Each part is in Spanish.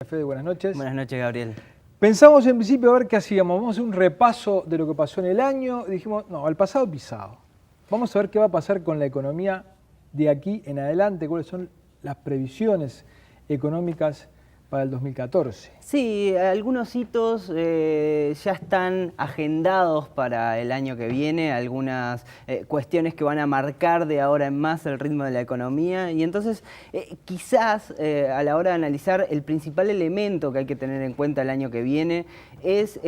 Fede, buenas noches. Buenas noches, Gabriel. Pensamos en principio a ver qué hacíamos. Vamos a hacer un repaso de lo que pasó en el año. Dijimos, no, al pasado pisado. Vamos a ver qué va a pasar con la economía de aquí en adelante, cuáles son las previsiones económicas para el 2014. Sí, algunos hitos ya están agendados para el año que viene, algunas cuestiones que van a marcar de ahora en más el ritmo de la economía, y entonces quizás a la hora de analizar el principal elemento que hay que tener en cuenta el año que viene es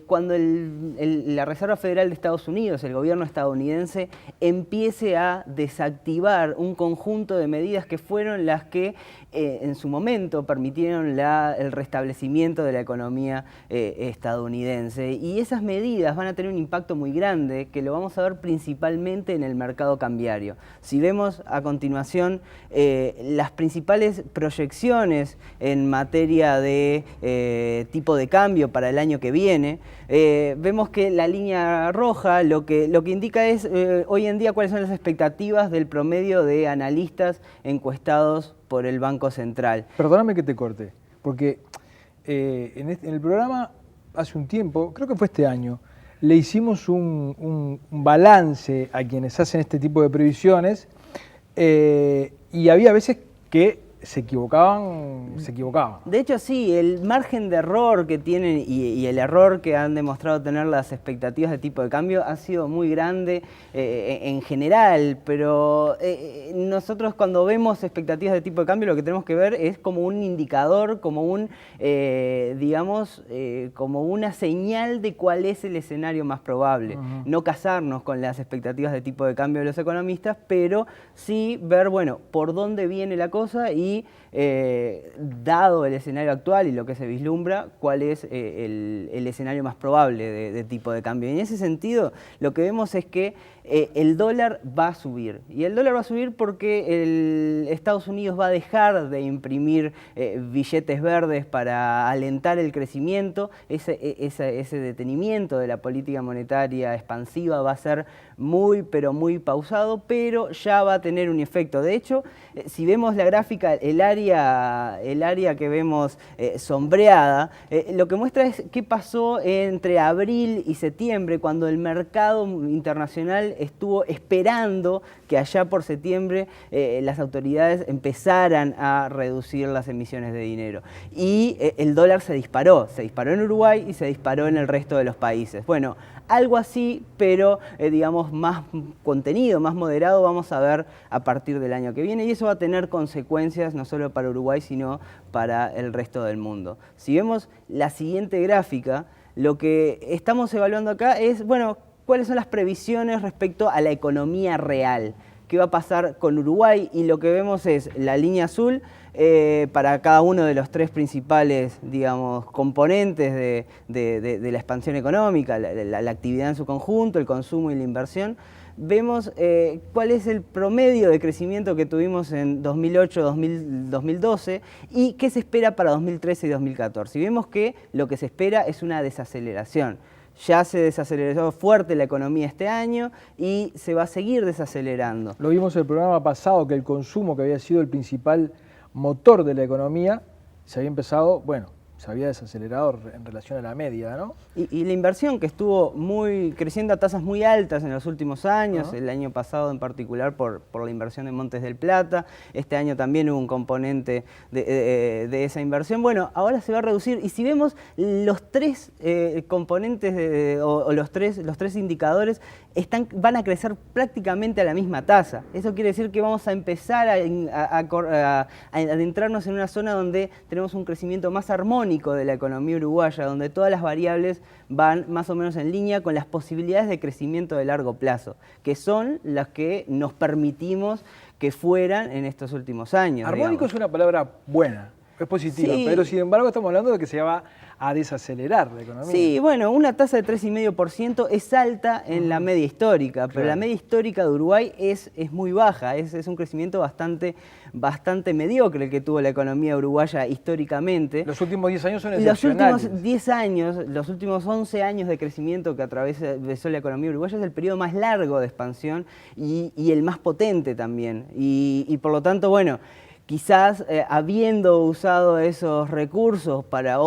cuando la Reserva Federal de Estados Unidos, el gobierno estadounidense, empiece a desactivar un conjunto de medidas que fueron las que en su momento permitieron el restablecimiento de la economía estadounidense. Y esas medidas van a tener un impacto muy grande que lo vamos a ver principalmente en el mercado cambiario. Si vemos a continuación las principales proyecciones en materia de tipo de cambio para el año que viene, vemos que la línea roja lo que indica es hoy en día cuáles son las expectativas del promedio de analistas encuestados por el Banco Central. Perdóname que te corte, porque en el programa hace un tiempo, creo que fue este año, le hicimos un balance a quienes hacen este tipo de previsiones y había veces que se equivocaban. De hecho, sí, el margen de error que tienen y el error que han demostrado tener las expectativas de tipo de cambio ha sido muy grande en general, pero nosotros cuando vemos expectativas de tipo de cambio lo que tenemos que ver es como un indicador, como como una señal de cuál es el escenario más probable. No casarnos con las expectativas de tipo de cambio de los economistas, pero sí ver, bueno, por dónde viene la cosa y dado el escenario actual y lo que se vislumbra, cuál es el escenario más probable de tipo de cambio. Y en ese sentido, lo que vemos es que el dólar va a subir. Y el dólar va a subir porque Estados Unidos va a dejar de imprimir billetes verdes para alentar el crecimiento. Ese detenimiento de la política monetaria expansiva va a ser muy, pero muy pausado, pero ya va a tener un efecto. De hecho, si vemos la gráfica, el área que vemos sombreada, lo que muestra es qué pasó entre abril y septiembre, cuando el mercado internacional estuvo esperando que allá por septiembre las autoridades empezaran a reducir las emisiones de dinero. Y el dólar se disparó en Uruguay y se disparó en el resto de los países. Bueno, algo así, pero digamos más contenido, más moderado, vamos a ver a partir del año que viene, y eso va a tener consecuencias no solo para Uruguay, sino para el resto del mundo. Si vemos la siguiente gráfica, lo que estamos evaluando acá es, bueno, cuáles son las previsiones respecto a la economía real. ¿Qué va a pasar con Uruguay? Y lo que vemos es la línea azul para cada uno de los tres principales, digamos, componentes de la expansión económica, la actividad en su conjunto, el consumo y la inversión. Vemos cuál es el promedio de crecimiento que tuvimos en 2008-2012 y qué se espera para 2013 y 2014. Y vemos que lo que se espera es una desaceleración. Ya se desaceleró fuerte la economía este año y se va a seguir desacelerando. Lo vimos en el programa pasado, que el consumo, que había sido el principal motor de la economía, se había empezado, bueno, se había desacelerado en relación a la media, ¿no? Y la inversión, que estuvo creciendo a tasas muy altas en los últimos años, el año pasado en particular por la inversión de Montes del Plata, este año también hubo un componente de esa inversión. Bueno, ahora se va a reducir, y si vemos los tres componentes o los tres indicadores van a crecer prácticamente a la misma tasa. Eso quiere decir que vamos a empezar a adentrarnos en una zona donde tenemos un crecimiento más armónico de la economía uruguaya, donde todas las variables van más o menos en línea con las posibilidades de crecimiento de largo plazo, que son las que nos permitimos que fueran en estos últimos años. Armónico, digamos, es una palabra buena, es positiva, sí, pero sin embargo estamos hablando de que se va a desacelerar la economía. Sí, bueno, una tasa de 3,5% es alta en la media histórica, pero la media histórica de Uruguay es muy baja, es un crecimiento bastante mediocre el que tuvo la economía uruguaya históricamente. Los últimos 10 años son excepcionales. Los últimos 10 años, los últimos 11 años de crecimiento que atravesó la economía uruguaya es el periodo más largo de expansión y el más potente también. Y por lo tanto, bueno, quizás habiendo usado esos recursos para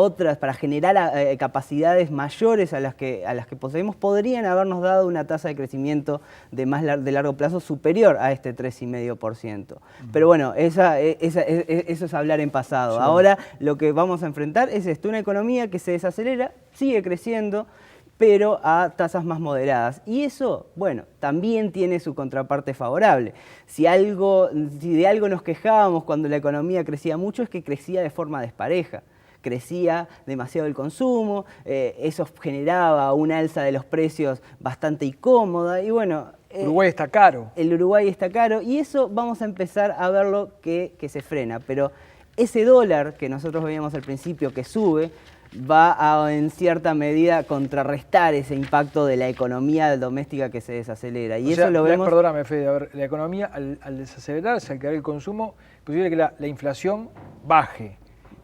generar capacidades mayores a las que poseemos, podrían habernos dado una tasa de crecimiento de largo plazo superior a este 3,5%. Pero bueno, eso es hablar en pasado. Sí. Ahora lo que vamos a enfrentar es una economía que se desacelera, sigue creciendo, pero a tasas más moderadas. Y eso, bueno, también tiene su contraparte favorable. Si de algo nos quejábamos cuando la economía crecía mucho, es que crecía de forma despareja. Crecía demasiado el consumo, eso generaba una alza de los precios bastante incómoda y bueno... Uruguay está caro. El Uruguay está caro y eso vamos a empezar a verlo que se frena. Pero ese dólar que nosotros veíamos al principio que sube, va a, en cierta medida, contrarrestar ese impacto de la economía doméstica que se desacelera. Y eso lo vemos... Perdóname, Fede, a ver, la economía al desacelerarse, al caer el consumo, es posible que la inflación baje.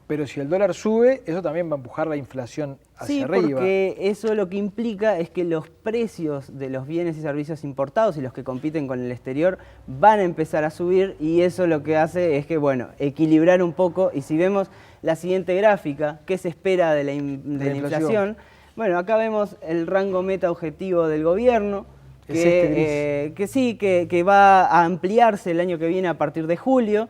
Pero si el dólar sube, eso también va a empujar la inflación hacia arriba. Sí, porque eso lo que implica es que los precios de los bienes y servicios importados y los que compiten con el exterior van a empezar a subir y eso lo que hace es que, bueno, equilibrar un poco. Y si vemos la siguiente gráfica, ¿qué se espera de la inflación? Bueno, acá vemos el rango meta objetivo del gobierno, que va a ampliarse el año que viene a partir de julio,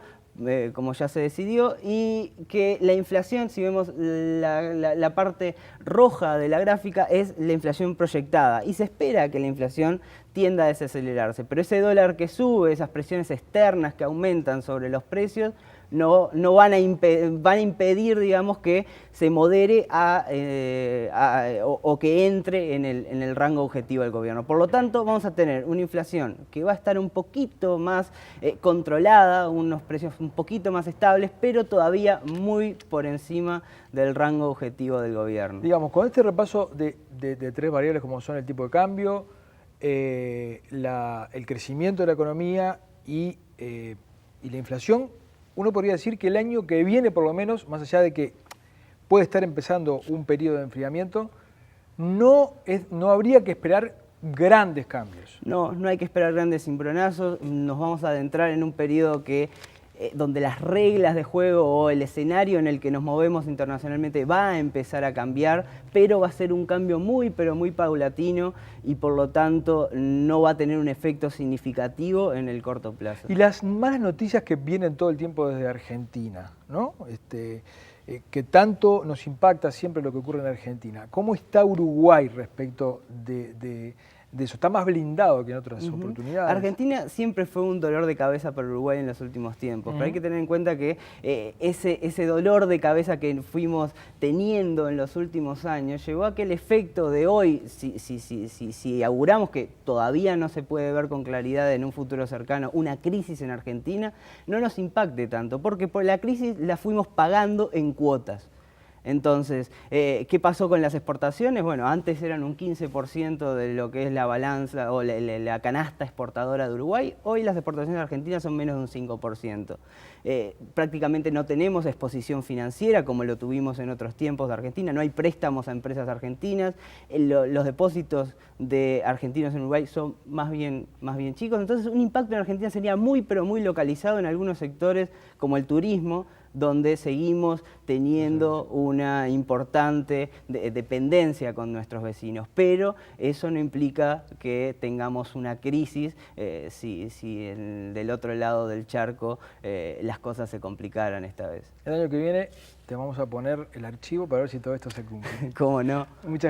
como ya se decidió, y que la inflación, si vemos la parte roja de la gráfica, es la inflación proyectada, y se espera que la inflación tienda a desacelerarse, pero ese dólar que sube, esas presiones externas que aumentan sobre los precios, no van a impedir, digamos, que se modere o que entre en el rango objetivo del gobierno. Por lo tanto, vamos a tener una inflación que va a estar un poquito más controlada, unos precios un poquito más estables, pero todavía muy por encima del rango objetivo del gobierno. Digamos, con este repaso de tres variables como son el tipo de cambio, el crecimiento de la economía y la inflación, uno podría decir que el año que viene, por lo menos, más allá de que puede estar empezando un periodo de enfriamiento, no habría que esperar grandes cambios. No hay que esperar grandes cimbronazos, nos vamos a adentrar en un periodo donde las reglas de juego o el escenario en el que nos movemos internacionalmente va a empezar a cambiar, pero va a ser un cambio pero muy paulatino y por lo tanto no va a tener un efecto significativo en el corto plazo. Y las malas noticias que vienen todo el tiempo desde Argentina, ¿no? Que tanto nos impacta siempre lo que ocurre en Argentina. ¿Cómo está Uruguay respecto de eso? ¿Está más blindado que en otras oportunidades? Argentina siempre fue un dolor de cabeza para Uruguay en los últimos tiempos, pero hay que tener en cuenta que ese dolor de cabeza que fuimos teniendo en los últimos años llevó a que el efecto de hoy, si auguramos que todavía no se puede ver con claridad en un futuro cercano una crisis en Argentina, no nos impacte tanto, porque por la crisis la fuimos pagando en cuotas. Entonces, ¿qué pasó con las exportaciones? Bueno, antes eran un 15% de lo que es la balanza o la canasta exportadora de Uruguay. Hoy las exportaciones argentinas son menos de un 5%. Prácticamente no tenemos exposición financiera como lo tuvimos en otros tiempos de Argentina. No hay préstamos a empresas argentinas. Los depósitos de argentinos en Uruguay son más bien chicos. Entonces, un impacto en Argentina sería pero muy localizado en algunos sectores como el turismo, donde seguimos teniendo una importante dependencia con nuestros vecinos, pero eso no implica que tengamos una crisis si del otro lado del charco las cosas se complicaran esta vez. El año que viene te vamos a poner el archivo para ver si todo esto se cumple. ¿Cómo no? Muchas gracias.